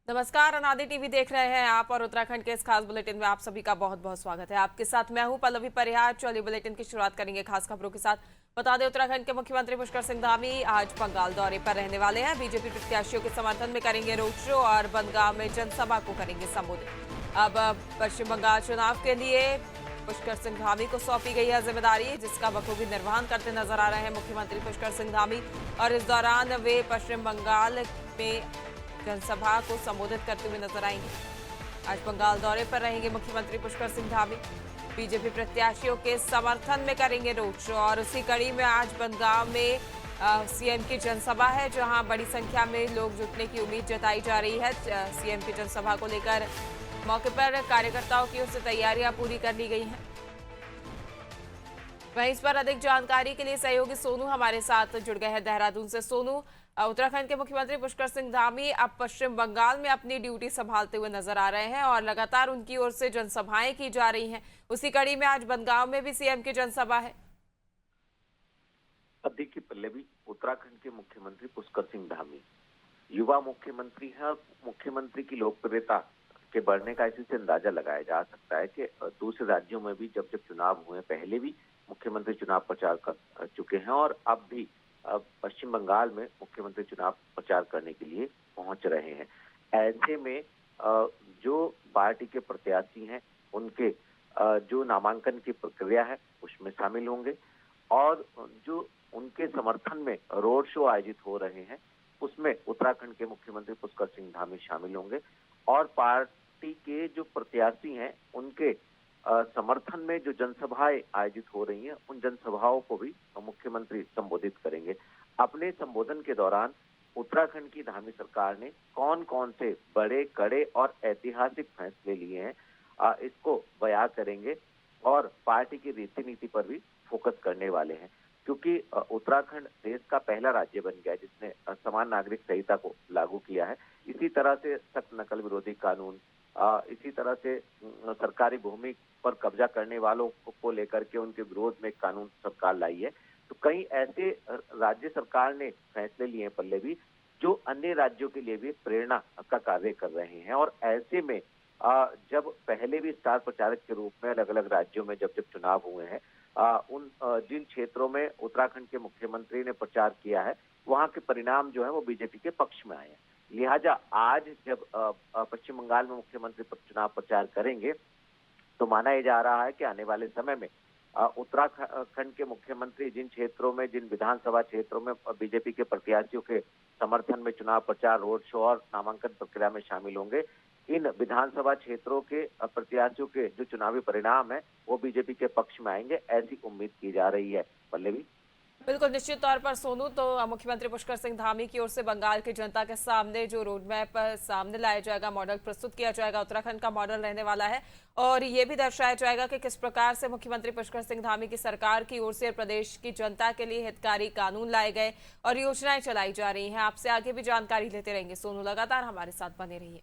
नमस्कार, अनादि टीवी देख रहे हैं आप और उत्तराखंड के इस खास बुलेटिन में आप सभी का बहुत बहुत स्वागत है। आपके साथ मैं हूं पल्लवी परिहार। चलिए बुलेटिन की शुरुआत करेंगे खास खबरों के साथ। बता दें, उत्तराखंड के मुख्यमंत्री पुष्कर सिंह धामी आज बंगाल दौरे पर रहने वाले हैं। बीजेपी प्रत्याशियों के समर्थन में करेंगे रोड शो और बनगांव में जनसभा को करेंगे संबोधित। अब पश्चिम बंगाल चुनाव के लिए पुष्कर सिंह धामी को सौंपी गई है जिम्मेदारी, जिसका बखूबी निर्वहन करते नजर आ रहे हैं मुख्यमंत्री पुष्कर सिंह धामी। और इस दौरान वे पश्चिम बंगाल में जनसभा को संबोधित करते हुए नजर आएंगे। आज बंगाल दौरे पर रहेंगे मुख्यमंत्री पुष्कर सिंह धामी। बीजेपी प्रत्याशियों के समर्थन में करेंगे रोड शो और उसी कड़ी में आज बनगांव में सीएम की जनसभा है, जहां बड़ी संख्या में लोग जुटने की उम्मीद जताई जा रही है। सीएम की जनसभा को लेकर मौके पर कार्यकर्ताओं की ओर से तैयारियां पूरी कर ली गई हैं। वहीं इस पर अधिक जानकारी के लिए सहयोगी सोनू हमारे साथ जुड़ गए हैं देहरादून से। सोनू, उत्तराखंड के मुख्यमंत्री पुष्कर सिंह धामी अब पश्चिम बंगाल में अपनी ड्यूटी संभालते हुए नजर आ रहे हैं और लगातार उनकी ओर से जनसभाएं की जा रही हैं। उसी कड़ी में आज बनगांव में भी सीएम की जनसभा है। अब देखिए पल्लवी, उत्तराखंड के मुख्यमंत्री पुष्कर सिंह धामी युवा मुख्यमंत्री है और मुख्यमंत्री की लोकप्रियता के बढ़ने का इसी से अंदाजा लगाया जा सकता है कि दूसरे राज्यों में भी जब जब चुनाव हुए, पहले भी मुख्यमंत्री चुनाव प्रचार कर चुके हैं और अब भी पश्चिम बंगाल में मुख्यमंत्री चुनाव प्रचार करने के लिए पहुंच रहे हैं। ऐसे में जो पार्टी के प्रत्याशी हैं उनके जो नामांकन की प्रक्रिया है उसमें शामिल होंगे और जो उनके समर्थन में रोड शो आयोजित हो रहे हैं उसमें उत्तराखंड के मुख्यमंत्री पुष्कर सिंह धामी शामिल होंगे और पार्टी के जो प्रत्याशी हैं उनके समर्थन में जो जनसभाएं आयोजित हो रही हैं उन जनसभाओं को भी मुख्यमंत्री संबोधित करेंगे। अपने संबोधन के दौरान उत्तराखंड की धामी सरकार ने कौन कौन से बड़े, कड़े और ऐतिहासिक फैसले लिए हैं इसको बयां करेंगे और पार्टी की रीति नीति पर भी फोकस करने वाले हैं, क्योंकि उत्तराखंड देश का पहला राज्य बन गया जिसने समान नागरिक संहिता को लागू किया है। इसी तरह से सख्त नकल विरोधी कानून, इसी तरह से सरकारी भूमि पर कब्जा करने वालों को लेकर के उनके विरोध में कानून सरकार लाई है। तो कई ऐसे राज्य सरकार ने फैसले लिए हैं पल्लवी, जो अन्य राज्यों के लिए भी प्रेरणा का कार्य कर रहे हैं। और ऐसे में जब पहले भी स्टार प्रचारक के रूप में अलग अलग राज्यों में जब जब चुनाव हुए हैं, उन जिन क्षेत्रों में उत्तराखंड के मुख्यमंत्री ने प्रचार किया है वहां के परिणाम जो है वो बीजेपी के पक्ष में आए हैं। लिहाजा आज जब पश्चिम बंगाल में मुख्यमंत्री चुनाव प्रचार करेंगे तो माना यह जा रहा है कि आने वाले समय में उत्तराखंड के मुख्यमंत्री जिन क्षेत्रों में, जिन विधानसभा क्षेत्रों में बीजेपी के प्रत्याशियों के समर्थन में चुनाव प्रचार, रोड शो और नामांकन प्रक्रिया में शामिल होंगे, इन विधानसभा क्षेत्रों के प्रत्याशियों के जो चुनावी परिणाम है वो बीजेपी के पक्ष में आएंगे, ऐसी उम्मीद की जा रही है। पल्लवी, बिल्कुल निश्चित तौर पर सोनू, तो मुख्यमंत्री पुष्कर सिंह धामी की ओर से बंगाल की जनता के सामने जो रोड मैप सामने लाया जाएगा, मॉडल प्रस्तुत किया जाएगा, उत्तराखंड का मॉडल रहने वाला है और ये भी दर्शाया जाएगा कि किस प्रकार से मुख्यमंत्री पुष्कर सिंह धामी की सरकार की ओर से प्रदेश की जनता के लिए हितकारी कानून लाए गए और योजनाएं चलाई जा रही हैं। आपसे आगे भी जानकारी लेते रहेंगे सोनू, लगातार हमारे साथ बने रहिए।